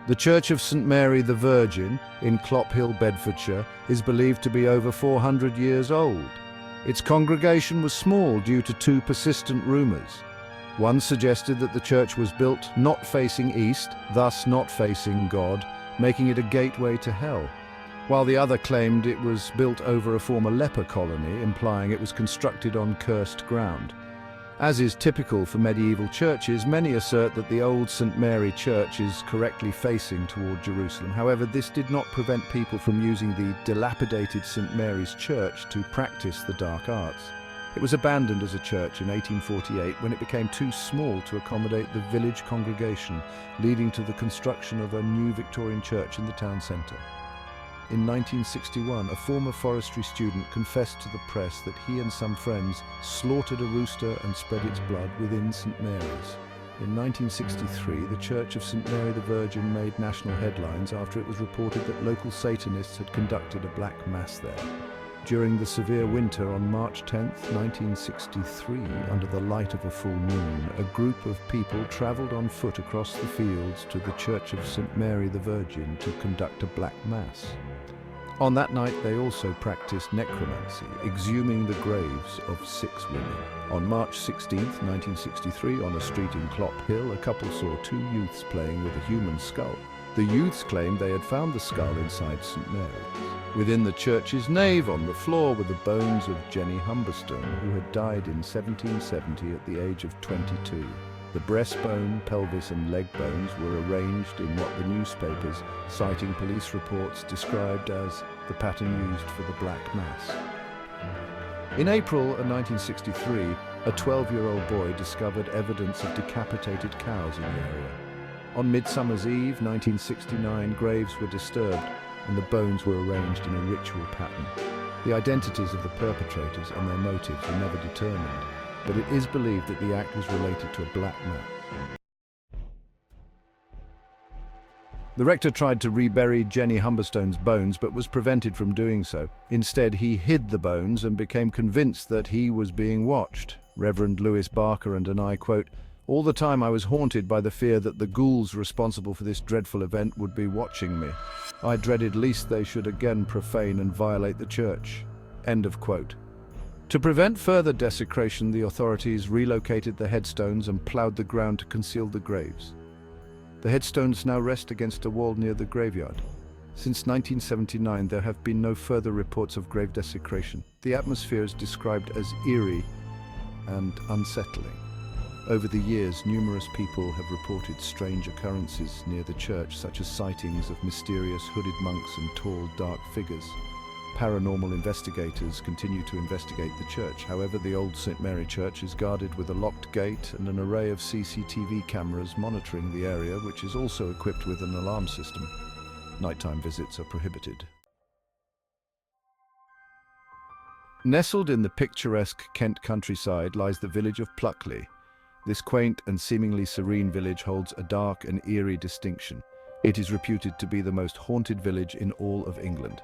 The Church of St Mary the Virgin in Clophill, Bedfordshire, is believed to be over 400 years old. Its congregation was small due to two persistent rumours. One suggested that the church was built not facing east, thus not facing God, making it a gateway to hell, while the other claimed it was built over a former leper colony, implying it was constructed on cursed ground. As is typical for medieval churches, many assert that the old St Mary Church is correctly facing toward Jerusalem. However, this did not prevent people from using the dilapidated St Mary's Church to practice the dark arts. It was abandoned as a church in 1848 when it became too small to accommodate the village congregation, leading to the construction of a new Victorian church in the town centre. In 1961, a former forestry student confessed to the press that he and some friends slaughtered a rooster and spread its blood within St Mary's. In 1963, the Church of St Mary the Virgin made national headlines after it was reported that local Satanists had conducted a black mass there. During the severe winter on March 10, 1963, under the light of a full moon, a group of people travelled on foot across the fields to the Church of St Mary the Virgin to conduct a black mass. On that night, they also practiced necromancy, exhuming the graves of 6 women. On March 16, 1963, on a street in Clophill, a couple saw 2 youths playing with a human skull. The youths claimed they had found the skull inside St Mary's. Within the church's nave, on the floor, were the bones of Jenny Humberstone, who had died in 1770 at the age of 22. The breastbone, pelvis and leg bones were arranged in what the newspapers, citing police reports, described as the pattern used for the Black Mass. In April of 1963, a 12-year-old boy discovered evidence of decapitated cows in the area. On Midsummer's Eve, 1969, graves were disturbed and the bones were arranged in a ritual pattern. The identities of the perpetrators and their motives were never determined, but it is believed that the act was related to a black mass. The rector tried to rebury Jenny Humberstone's bones, but was prevented from doing so. Instead, he hid the bones and became convinced that he was being watched. Reverend Lewis Barker and I quote, "All the time I was haunted by the fear that the ghouls responsible for this dreadful event would be watching me. I dreaded lest they should again profane and violate the church." End of quote. To prevent further desecration, the authorities relocated the headstones and ploughed the ground to conceal the graves. The headstones now rest against a wall near the graveyard. Since 1979, there have been no further reports of grave desecration. The atmosphere is described as eerie and unsettling. Over the years, numerous people have reported strange occurrences near the church, such as sightings of mysterious hooded monks and tall, dark figures. Paranormal investigators continue to investigate the church. However, the old St Mary Church is guarded with a locked gate and an array of CCTV cameras monitoring the area, which is also equipped with an alarm system. Nighttime visits are prohibited. Nestled in the picturesque Kent countryside lies the village of Pluckley. This quaint and seemingly serene village holds a dark and eerie distinction. It is reputed to be the most haunted village in all of England.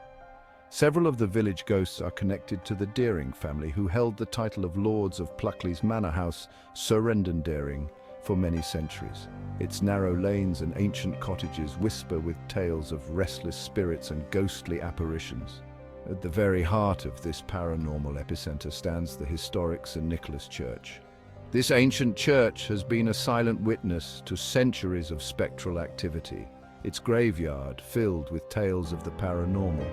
Several of the village ghosts are connected to the Deering family, who held the title of Lords of Pluckley's manor house, Surrendon Deering, for many centuries. Its narrow lanes and ancient cottages whisper with tales of restless spirits and ghostly apparitions. At the very heart of this paranormal epicenter stands the historic St Nicholas Church. This ancient church has been a silent witness to centuries of spectral activity, its graveyard filled with tales of the paranormal.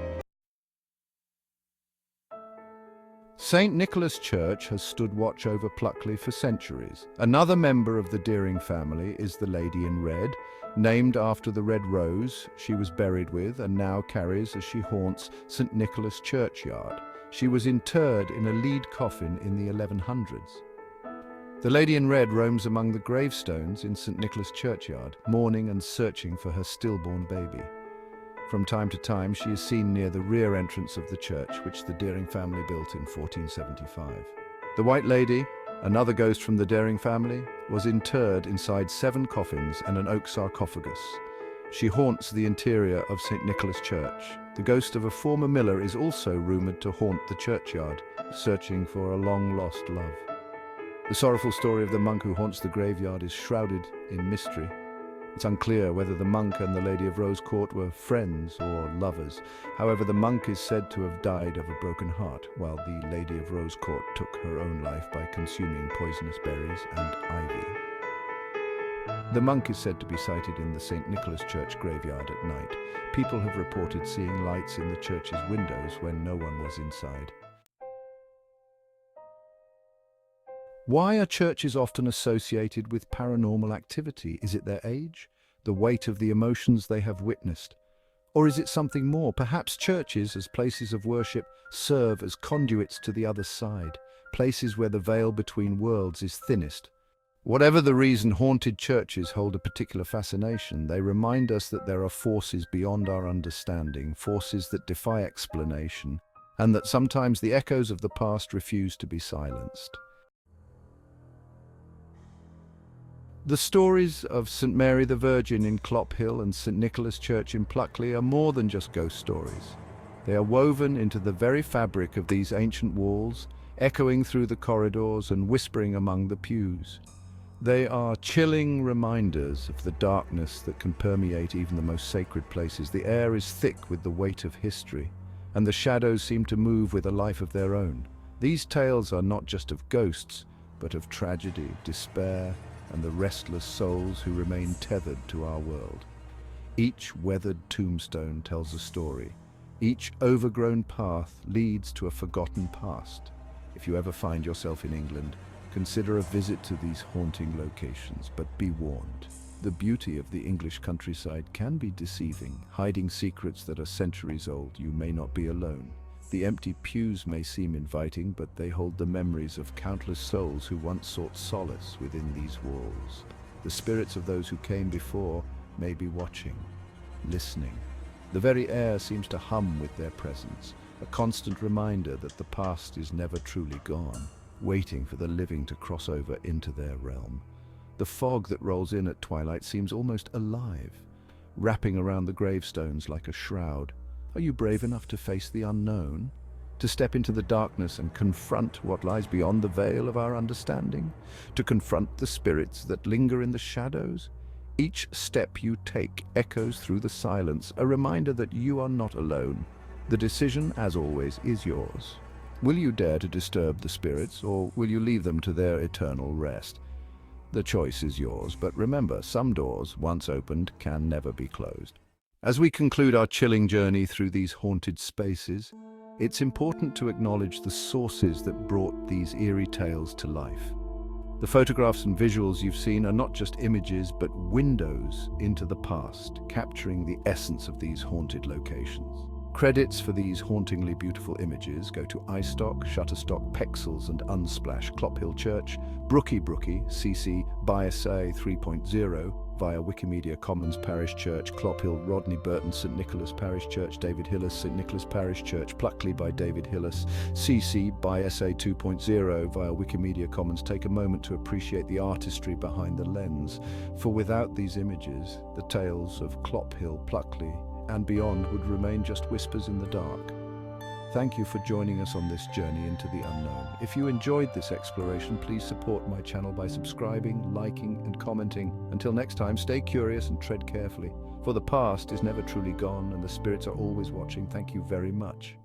St Nicholas Church has stood watch over Pluckley for centuries. Another member of the Deering family is the Lady in Red, named after the red rose she was buried with and now carries as she haunts St Nicholas churchyard. She was interred in a lead coffin in the 1100s. The Lady in Red roams among the gravestones in St Nicholas churchyard, mourning and searching for her stillborn baby. From time to time, she is seen near the rear entrance of the church, which the Deering family built in 1475. The White Lady, another ghost from the Deering family, was interred inside 7 coffins and an oak sarcophagus. She haunts the interior of St Nicholas Church. The ghost of a former miller is also rumoured to haunt the churchyard, searching for a long-lost love. The sorrowful story of the monk who haunts the graveyard is shrouded in mystery. It's unclear whether the monk and the Lady of Rose Court were friends or lovers. However, the monk is said to have died of a broken heart, while the Lady of Rose Court took her own life by consuming poisonous berries and ivy. The monk is said to be sighted in the St. Nicholas Church graveyard at night. People have reported seeing lights in the church's windows when no one was inside. Why are churches often associated with paranormal activity? Is it their age, the weight of the emotions they have witnessed? Or is it something more? Perhaps churches, as places of worship, serve as conduits to the other side, places where the veil between worlds is thinnest. Whatever the reason, haunted churches hold a particular fascination. They remind us that there are forces beyond our understanding, forces that defy explanation, and that sometimes the echoes of the past refuse to be silenced. The stories of St. Mary the Virgin in Clophill and St. Nicholas Church in Pluckley are more than just ghost stories. They are woven into the very fabric of these ancient walls, echoing through the corridors and whispering among the pews. They are chilling reminders of the darkness that can permeate even the most sacred places. The air is thick with the weight of history, and the shadows seem to move with a life of their own. These tales are not just of ghosts, but of tragedy, despair, and the restless souls who remain tethered to our world. Each weathered tombstone tells a story. Each overgrown path leads to a forgotten past. If you ever find yourself in England, consider a visit to these haunting locations, but be warned. The beauty of the English countryside can be deceiving, hiding secrets that are centuries old. You may not be alone. The empty pews may seem inviting, but they hold the memories of countless souls who once sought solace within these walls. The spirits of those who came before may be watching, listening. The very air seems to hum with their presence, a constant reminder that the past is never truly gone, waiting for the living to cross over into their realm. The fog that rolls in at twilight seems almost alive, wrapping around the gravestones like a shroud. Are you brave enough to face the unknown? To step into the darkness and confront what lies beyond the veil of our understanding? To confront the spirits that linger in the shadows? Each step you take echoes through the silence, a reminder that you are not alone. The decision, as always, is yours. Will you dare to disturb the spirits, or will you leave them to their eternal rest? The choice is yours, but remember, some doors, once opened, can never be closed. As we conclude our chilling journey through these haunted spaces, it's important to acknowledge the sources that brought these eerie tales to life. The photographs and visuals you've seen are not just images, but windows into the past, capturing the essence of these haunted locations. Credits for these hauntingly beautiful images go to iStock, Shutterstock, Pexels and Unsplash, Clophill Church, Brookie, CC, BySA 3.0, via Wikimedia Commons Parish Church, Clophill, Rodney, Burton, St. Nicholas Parish Church, David Hillas, St. Nicholas Parish Church, Pluckley by David Hillas, CC, BySA 2.0, via Wikimedia Commons. Take a moment to appreciate the artistry behind the lens, for without these images, the tales of Clophill, Pluckley, and beyond would remain just whispers in the dark. Thank you for joining us on this journey into the unknown. If you enjoyed this exploration, please support my channel by subscribing, liking, and commenting. Until next time, stay curious and tread carefully, for the past is never truly gone and the spirits are always watching. Thank you very much.